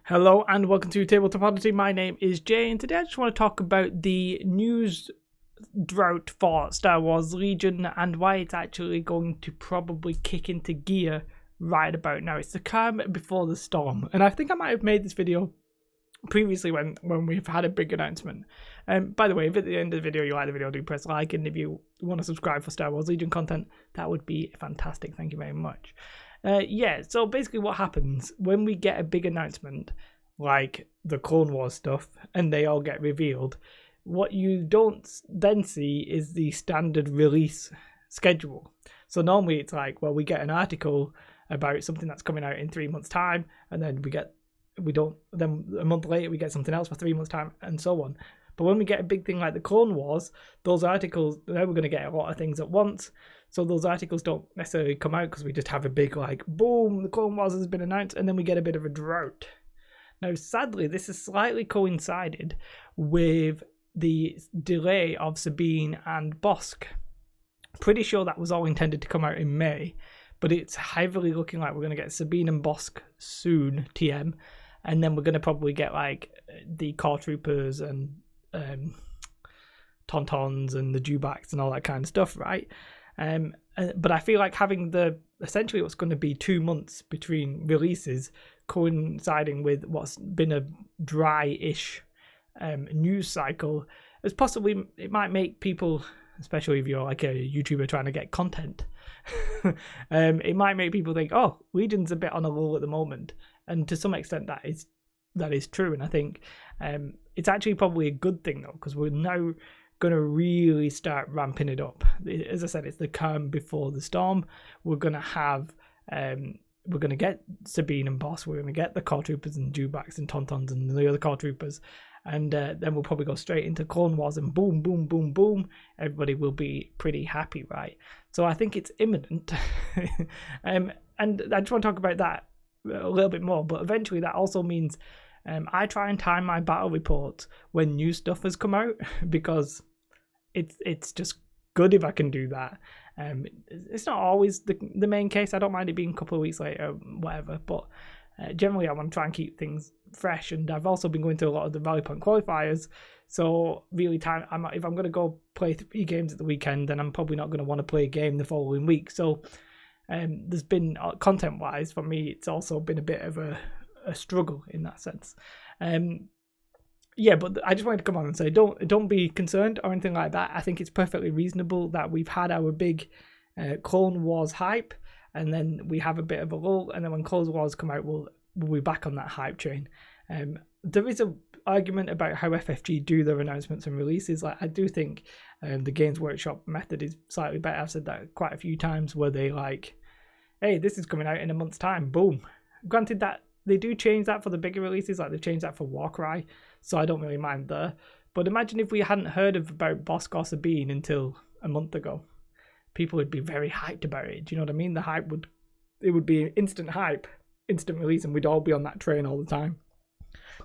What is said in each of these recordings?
Hello and welcome to Tabletop Oddity. My name is Jay, and today I just want to talk about the news drought for Star Wars Legion and why it's actually going to probably kick into gear right about now. It's the calm before the storm, and I think I might have made this video previously when we've had a big announcement. By the way, if at the end of the video you like the video, do press like, and if you want to subscribe for Star Wars Legion content, that would be fantastic. Thank you very much. So basically what happens when we get a big announcement like the Clone Wars stuff and they all get revealed, what you don't then see is the standard release schedule. So normally it's like, well, we get an article about something that's coming out in 3 months' time, and then then a month later we get something else for 3 months' time, and so on. But when we get a big thing like the Clone Wars, those articles, now we're going to get a lot of things at once. So those articles don't necessarily come out because we just have a big, like, boom, the Clone Wars has been announced, and then we get a bit of a drought. Now, sadly, this has slightly coincided with the delay of Sabine and Bossk. Pretty sure that was all intended to come out in May, but it's heavily looking like we're going to get Sabine and Bossk soon, TM, and then we're going to probably get, like, the Core Troopers and Tauntauns and the Dewbacks and all that kind of stuff, right? But I feel like having essentially what's going to be 2 months between releases coinciding with what's been a dry-ish news cycle, it might make people, especially if you're like a YouTuber trying to get content, it might make people think, oh, Legion's a bit on a lull at the moment. And to some extent that is true. And I think it's actually probably a good thing though, because we're now going to really start ramping it up. As I said, it's the calm before the storm. We're going to have we're going to get Sabine and Bossk, we're going to get the Core Troopers and Dewbacks and Tauntauns and the other Core Troopers, and then we'll probably go straight into Clone Wars, and boom, boom, boom, boom, everybody will be pretty happy, right? So I think it's imminent. And I just want to talk about that a little bit more, but eventually that also means I try and time my battle reports when new stuff has come out, because it's just good if I can do that. It's not always the main case. I don't mind it being a couple of weeks later, whatever, but generally I want to try and keep things fresh. And I've also been going to a lot of the Valley Point qualifiers, so really if I'm going to go play 3 games at the weekend, then I'm probably not going to want to play a game the following week. So there's been, content wise for me, it's also been a bit of a struggle in that sense. But I just wanted to come on and say, don't be concerned or anything like that. I think it's perfectly reasonable that we've had our big Clone Wars hype, and then we have a bit of a lull, and then when Clone Wars come out, we'll be back on that hype train. There is an argument about how FFG do their announcements and releases. Like, I do think the Games Workshop method is slightly better. I've said that quite a few times, where they like, hey, this is coming out in a month's time, boom. Granted that they do change that for the bigger releases, like they've changed that for Warcry, so I don't really mind there. But imagine if we hadn't heard about Bossk or Sabine until a month ago. People would be very hyped about it. Do you know what I mean? The hype would be instant hype, instant release, and we'd all be on that train all the time.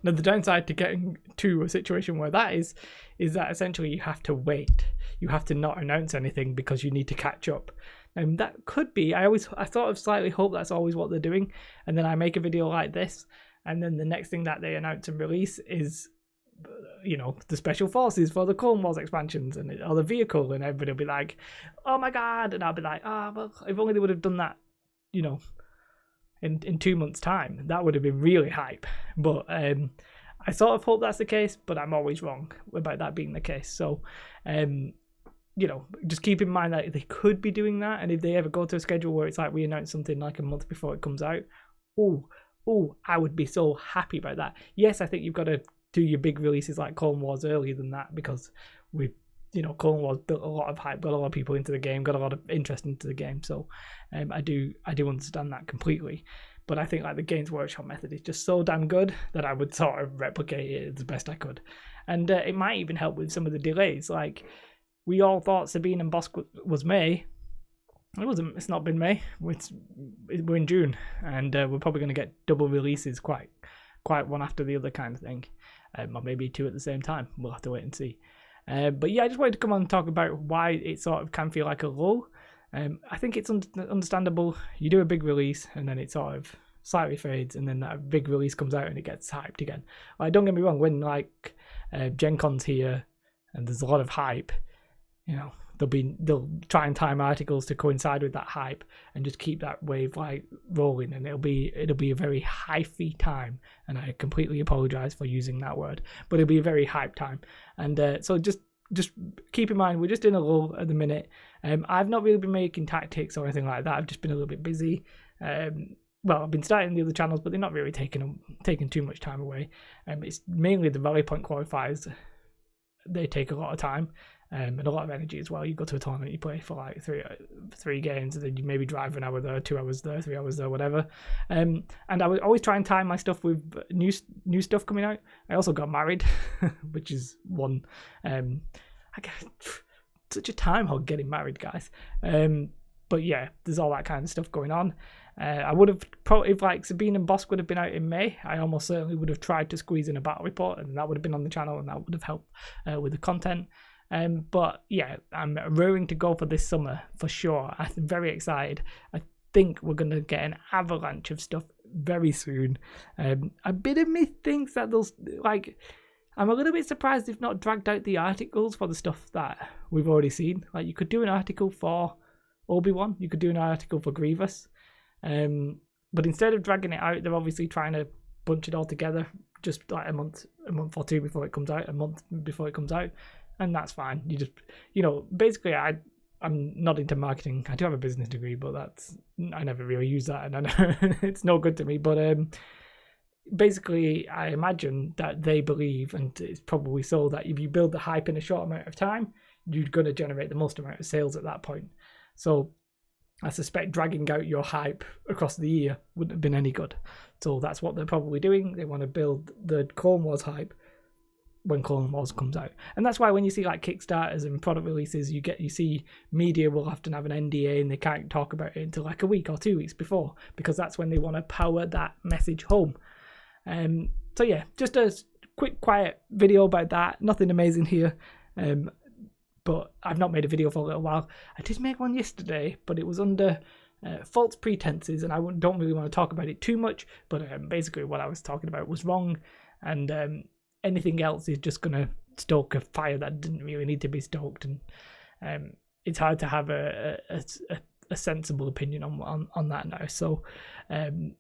Now, the downside to getting to a situation where that is that essentially you have to wait. You have to not announce anything because you need to catch up. And that could be, I sort of slightly hope that's always what they're doing. And then I make a video like this, and then the next thing that they announce and release is, the special forces for the Clone Wars expansions or the vehicle, and everybody will be like, oh my god, and I'll be like, well, if only they would have done that, in 2 months' time, that would have been really hype. But I sort of hope that's the case, but I'm always wrong about that being the case. So, just keep in mind that they could be doing that, and if they ever go to a schedule where it's like we announce something like a month before it comes out, I would be so happy about that. Yes, I think you've got to do your big releases like Clone Wars earlier than that, because Clone Wars built a lot of hype, got a lot of people into the game, got a lot of interest into the game. So I do understand that completely. But I think like the Games Workshop method is just so damn good that I would sort of replicate it as best I could. And it might even help with some of the delays. Like, we all thought Sabine and Bossk was May. It wasn't. It's not been May. We're in June, and we're probably going to get double releases, quite one after the other kind of thing, or maybe 2 at the same time. We'll have to wait and see. But yeah, I just wanted to come on and talk about why it sort of can feel like a lull. I think it's understandable. You do a big release, and then it sort of slightly fades, and then that big release comes out and it gets hyped again. Like, don't get me wrong, when like Gen Con's here and there's a lot of hype, you know, they'll try and time articles to coincide with that hype and just keep that wave like rolling, and it'll be a very hyphy time, and I completely apologize for using that word, but it'll be a very hype time. And so just keep in mind, we're just in a lull at the minute. I've not really been making tactics or anything like that. I've just been a little bit busy. Well, I've been starting the other channels, but they're not really taking too much time away. It's mainly the Valley Point qualifiers. They take a lot of time and a lot of energy as well. You go to a tournament, you play for like three games, and then you maybe drive an hour there, 2 hours there, 3 hours there, whatever. And I would always try and time my stuff with new stuff coming out. I also got married, which is one. I guess such a time hog getting married, guys. But yeah, there's all that kind of stuff going on. I would have probably, if like Sabine and Bosk would have been out in May, I almost certainly would have tried to squeeze in a battle report, and that would have been on the channel, and that would have helped with the content. But yeah, I'm raring to go for this summer for sure. I'm very excited. I think we're going to get an avalanche of stuff very soon. A bit of me thinks that those, like, I'm a little bit surprised they've not dragged out the articles for the stuff that we've already seen. Like, you could do an article for Obi-Wan, you could do an article for Grievous. But instead of dragging it out, they're obviously trying to bunch it all together just like a month or two before it comes out, a month before it comes out. And that's fine. You just, you know, basically I'm not into marketing. I do have a business degree, but I never really use that, and I know it's no good to me. But basically, I imagine that they believe, and it's probably so, that if you build the hype in a short amount of time, you're going to generate the most amount of sales at that point. So I suspect dragging out your hype across the year wouldn't have been any good. So that's what they're probably doing. They want to build the Clone Wars hype when Clone Wars comes out. And that's why when you see like Kickstarters and product releases, you see media will often have an NDA and they can't talk about it until like a week or 2 weeks before, because that's when they want to power that message home. So yeah, just a quick quiet video about that. Nothing amazing here. But I've not made a video for a little while. I did make one yesterday, but it was under false pretenses, and I don't really want to talk about it too much, but basically what I was talking about was wrong, and anything else is just going to stoke a fire that didn't really need to be stoked, and it's hard to have a sensible opinion on that now. So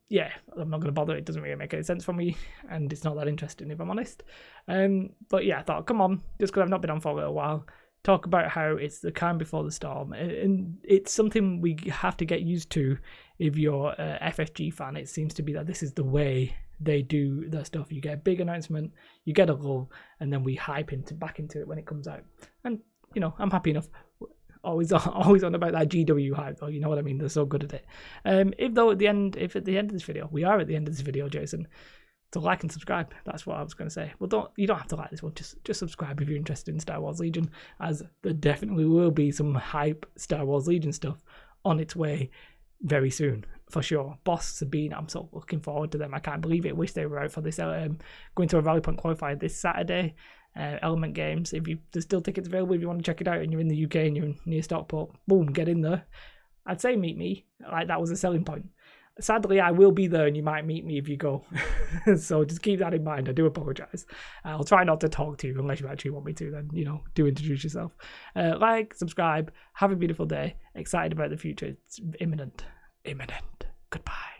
yeah, I'm not going to bother. It doesn't really make any sense for me, and it's not that interesting if I'm honest. But yeah, I thought, come on, just because I've not been on for a little while, talk about how it's the calm before the storm, and it's something we have to get used to. If you're a FFG fan, it seems to be that this is the way they do their stuff. You get a big announcement, you get a lull, and then we hype back into it when it comes out. And you know, I'm happy enough. Always on about that GW hype, though. You know what I mean? They're so good at it. If at the end of this video, we are at the end of this video, Jason, to like and subscribe. That's what I was going to say. Well, you don't have to like this one. Just subscribe if you're interested in Star Wars Legion, as there definitely will be some hype Star Wars Legion stuff on its way very soon, for sure. Boss, Sabine, I'm so looking forward to them. I can't believe it. Wish they were out for this. Going to a Valley Point qualifier this Saturday. Element Games. There's still tickets available if you want to check it out, and you're in the UK and you're near Stockport, boom, get in there. I'd say meet me. Like, that was a selling point. Sadly, I will be there, and you might meet me if you go. So just keep that in mind. I do apologise. I'll try not to talk to you unless you actually want me to. Then, you know, do introduce yourself. Like, subscribe. Have a beautiful day. Excited about the future. It's imminent. Goodbye.